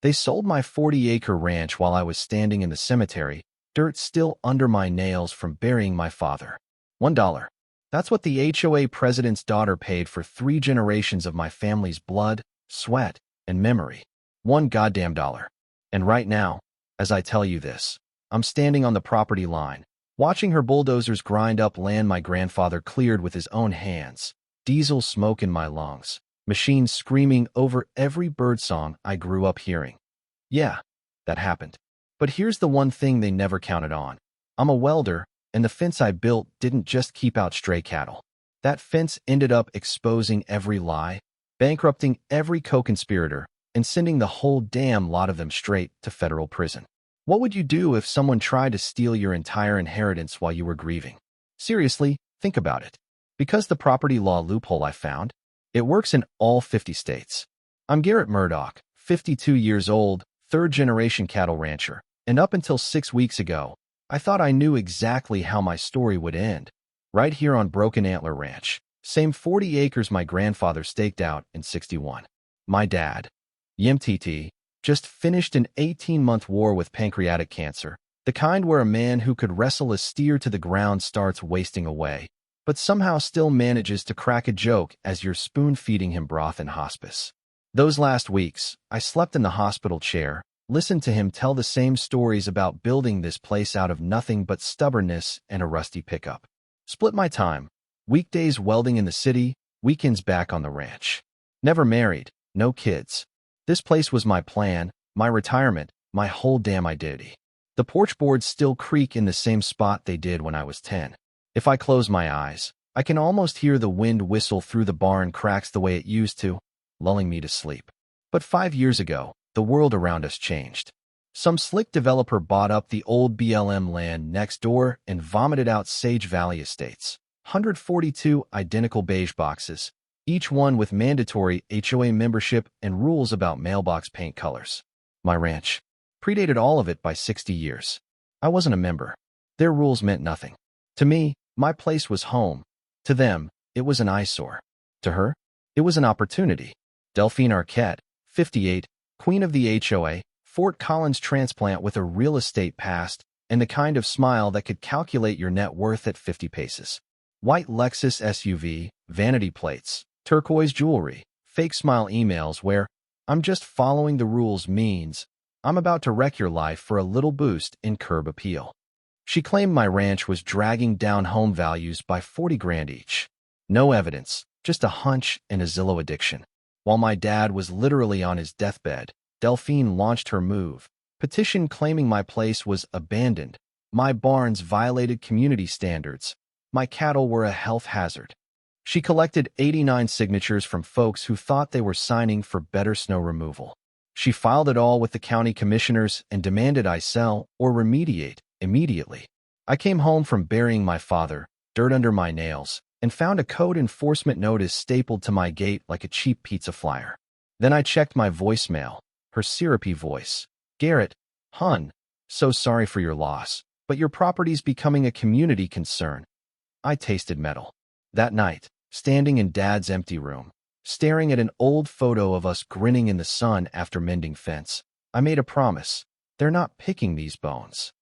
They sold my 40-acre ranch while I was standing in the cemetery, dirt still under my nails from burying my father. $1. That's what the HOA president's daughter paid for 3 generations of my family's blood, sweat, and memory. $1 goddamn dollar. And right now, as I tell you this, I'm standing on the property line, watching her bulldozers grind up land my grandfather cleared with his own hands, diesel smoke in my lungs, machines screaming over every birdsong I grew up hearing. Yeah, that happened. But here's the one thing they never counted on. I'm a welder, and the fence I built didn't just keep out stray cattle. That fence ended up exposing every lie, bankrupting every co-conspirator, and sending the whole damn lot of them straight to federal prison. What would you do if someone tried to steal your entire inheritance while you were grieving? Seriously, think about it. Because the property law loophole I found, it works in all 50 states. I'm Garrett Murdoch, 52 years old, third-generation cattle rancher, and up until 6 weeks ago, I thought I knew exactly how my story would end. Right here on Broken Antler Ranch, same 40 acres my grandfather staked out in '61. My dad, YMTT, just finished an 18-month war with pancreatic cancer, the kind where a man who could wrestle a steer to the ground starts wasting away, but somehow still manages to crack a joke as you're spoon-feeding him broth in hospice. Those last weeks, I slept in the hospital chair, listened to him tell the same stories about building this place out of nothing but stubbornness and a rusty pickup. Split my time, weekdays welding in the city, weekends back on the ranch. Never married, no kids. This place was my plan, my retirement, my whole damn identity. The porch boards still creak in the same spot they did when I was 10. If I close my eyes, I can almost hear the wind whistle through the barn cracks the way it used to, lulling me to sleep. But 5 years ago, the world around us changed. Some slick developer bought up the old BLM land next door and vomited out Sage Valley Estates. 142 identical beige boxes, each one with mandatory HOA membership and rules about mailbox paint colors. My ranch predated all of it by 60 years. I wasn't a member. Their rules meant nothing. To me, my place was home. To them, it was an eyesore. To her, it was an opportunity. Delphine Arquette, 58, queen of the HOA, Fort Collins transplant with a real estate past and the kind of smile that could calculate your net worth at 50 paces. White Lexus SUV, vanity plates, turquoise jewelry, fake smile emails where "I'm just following the rules" means I'm about to wreck your life for a little boost in curb appeal. She claimed my ranch was dragging down home values by 40 grand each. No evidence, just a hunch and a Zillow addiction. While my dad was literally on his deathbed, Delphine launched her move. Petition claiming my place was abandoned. My barns violated community standards. My cattle were a health hazard. She collected 89 signatures from folks who thought they were signing for better snow removal. She filed it all with the county commissioners and demanded I sell or remediate immediately. I came home from burying my father, dirt under my nails, and found a code enforcement notice stapled to my gate like a cheap pizza flyer. Then I checked my voicemail, her syrupy voice. "Garrett, hun, so sorry for your loss, but your property's becoming a community concern." I tasted metal. That night, standing in Dad's empty room, staring at an old photo of us grinning in the sun after mending fence, I made a promise. They're not picking these bones.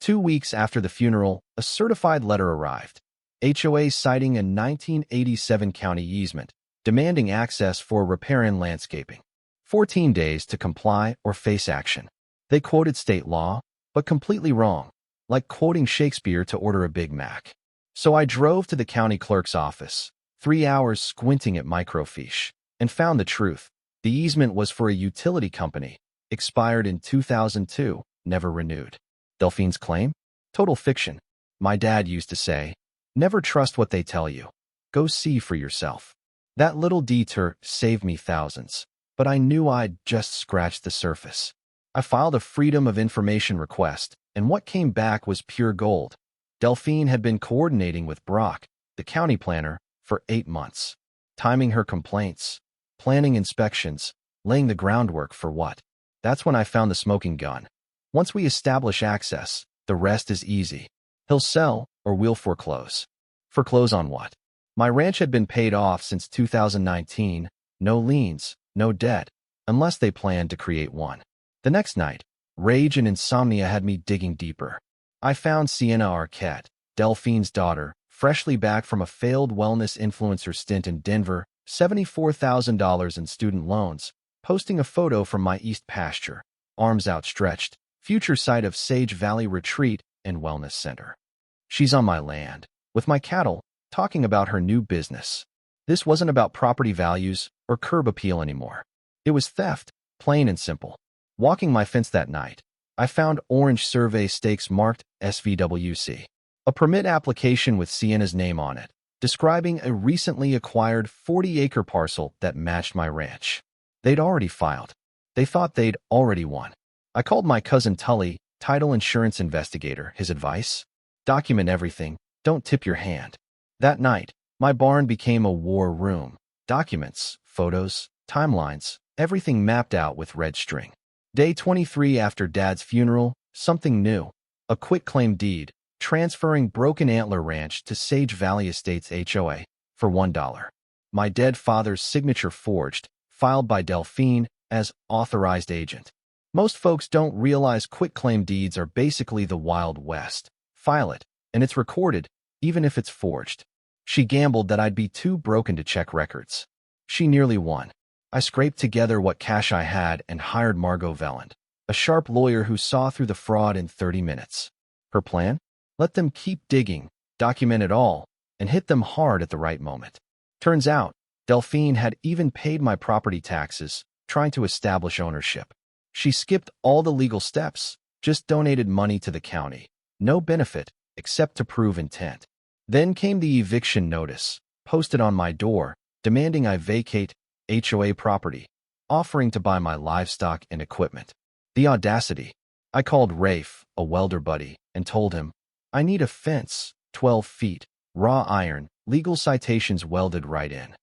2 weeks after the funeral, a certified letter arrived. HOA citing a 1987 county easement, demanding access for repair and landscaping. 14 days to comply or face action. They quoted state law, but completely wrong, like quoting Shakespeare to order a Big Mac. So I drove to the county clerk's office, 3 hours squinting at microfiche, and found the truth. The easement was for a utility company, expired in 2002, never renewed. Delphine's claim? Total fiction. My dad used to say, "Never trust what they tell you. Go see for yourself." That little detour saved me thousands, but I knew I'd just scratched the surface. I filed a Freedom of Information request, and what came back was pure gold. Delphine had been coordinating with Brock, the county planner, for 8 months, timing her complaints, planning inspections, laying the groundwork for what? That's when I found the smoking gun. Once we establish access, the rest is easy. He'll sell or we'll foreclose. Foreclose on what? My ranch had been paid off since 2019, no liens, no debt, unless they planned to create one. The next night, rage and insomnia had me digging deeper. I found Sienna Arquette, Delphine's daughter, freshly back from a failed wellness influencer stint in Denver, $74,000 in student loans, posting a photo from my east pasture, arms outstretched, future site of Sage Valley Retreat and Wellness Center. She's on my land, with my cattle, talking about her new business. This wasn't about property values or curb appeal anymore. It was theft, plain and simple. Walking my fence that night, I found orange survey stakes marked SVWC, a permit application with Sienna's name on it, describing a recently acquired 40-acre parcel that matched my ranch. They'd already filed. They thought they'd already won. I called my cousin Tully, title insurance investigator. His advice? Document everything. Don't tip your hand. That night, my barn became a war room. Documents, photos, timelines, everything mapped out with red string. Day 23 after Dad's funeral, something new. A quitclaim deed, transferring Broken Antler Ranch to Sage Valley Estates HOA for $1. My dead father's signature forged, filed by Delphine as authorized agent. Most folks don't realize quitclaim deeds are basically the Wild West. File it, and it's recorded, even if it's forged. She gambled that I'd be too broken to check records. She nearly won. I scraped together what cash I had and hired Margot Velland, a sharp lawyer who saw through the fraud in 30 minutes. Her plan? Let them keep digging, document it all, and hit them hard at the right moment. Turns out, Delphine had even paid my property taxes, trying to establish ownership. She skipped all the legal steps, just donated money to the county. No benefit, except to prove intent. Then came the eviction notice, posted on my door, demanding I vacate HOA property, offering to buy my livestock and equipment. The audacity. I called Rafe, a welder buddy, and told him, I need a fence, 12 feet, raw iron, legal citations welded right in.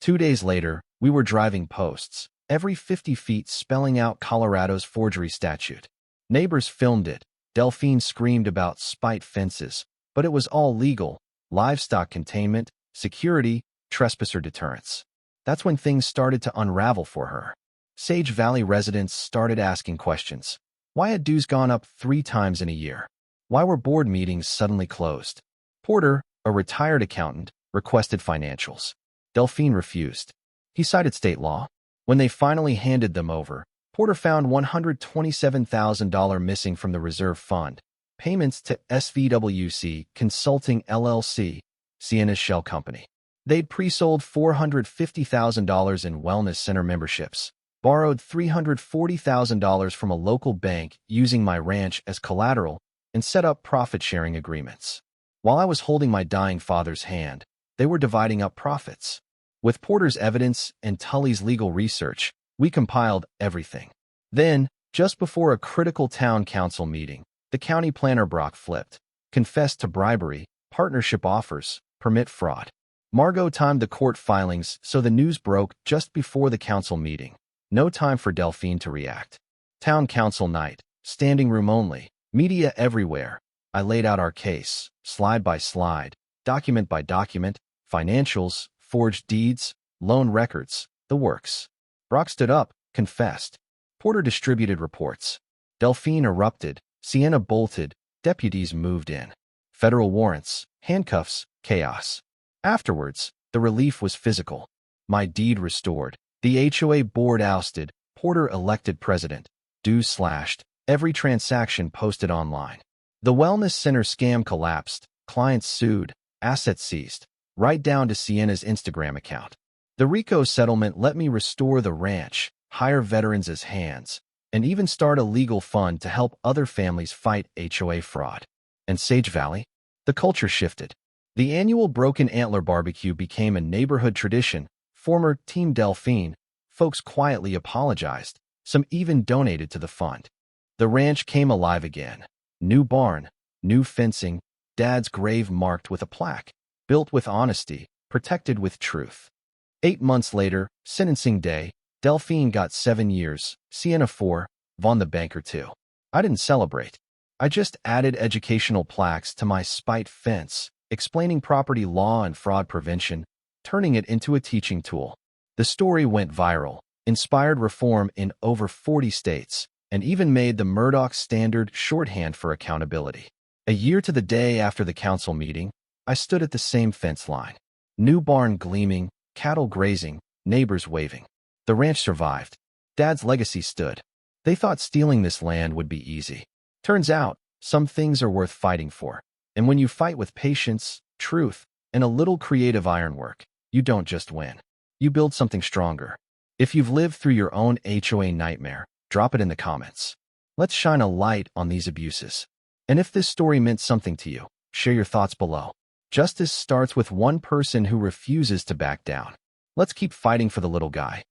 2 days later, we were driving posts, every 50 feet spelling out Colorado's forgery statute. Neighbors filmed it. Delphine screamed about spite fences, but it was all legal: livestock containment, security, trespasser deterrence. That's when things started to unravel for her. Sage Valley residents started asking questions. Why had dues gone up 3 times in a year? Why were board meetings suddenly closed? Porter, a retired accountant, requested financials. Delphine refused. He cited state law. When they finally handed them over, Porter found $127,000 missing from the reserve fund, payments to SVWC Consulting LLC, Sienna's shell company. They'd pre-sold $450,000 in wellness center memberships, borrowed $340,000 from a local bank using my ranch as collateral, and set up profit-sharing agreements. While I was holding my dying father's hand, they were dividing up profits. With Porter's evidence and Tully's legal research, we compiled everything. Then, just before a critical town council meeting, the county planner Brock flipped, confessed to bribery, partnership offers, permit fraud. Margot timed the court filings so the news broke just before the council meeting. No time for Delphine to react. Town council night, standing room only, media everywhere. I laid out our case, slide by slide, document by document, financials, forged deeds, loan records, the works. Brock stood up, confessed. Porter distributed reports. Delphine erupted. Sienna bolted. Deputies moved in. Federal warrants, handcuffs, chaos. Afterwards, the relief was physical. My deed restored. The HOA board ousted. Porter elected president. Dues slashed. Every transaction posted online. The wellness center scam collapsed. Clients sued. Assets seized. Right down to Sienna's Instagram account. The RICO settlement let me restore the ranch, hire veterans as hands, and even start a legal fund to help other families fight HOA fraud. And Sage Valley? The culture shifted. The annual Broken Antler barbecue became a neighborhood tradition. Former Team Delphine folks quietly apologized. Some even donated to the fund. The ranch came alive again. New barn, new fencing, Dad's grave marked with a plaque. Built with honesty, protected with truth. 8 months later, sentencing day, Delphine got 7 years, Sienna 4, Vaughn the banker 2. I didn't celebrate. I just added educational plaques to my spite fence, explaining property law and fraud prevention, turning it into a teaching tool. The story went viral, inspired reform in over 40 states, and even made the Murdoch standard shorthand for accountability. A year to the day after the council meeting, I stood at the same fence line. New barn gleaming, cattle grazing, neighbors waving. The ranch survived. Dad's legacy stood. They thought stealing this land would be easy. Turns out, some things are worth fighting for. And when you fight with patience, truth, and a little creative ironwork, you don't just win. You build something stronger. If you've lived through your own HOA nightmare, drop it in the comments. Let's shine a light on these abuses. And if this story meant something to you, share your thoughts below. Justice starts with one person who refuses to back down. Let's keep fighting for the little guy.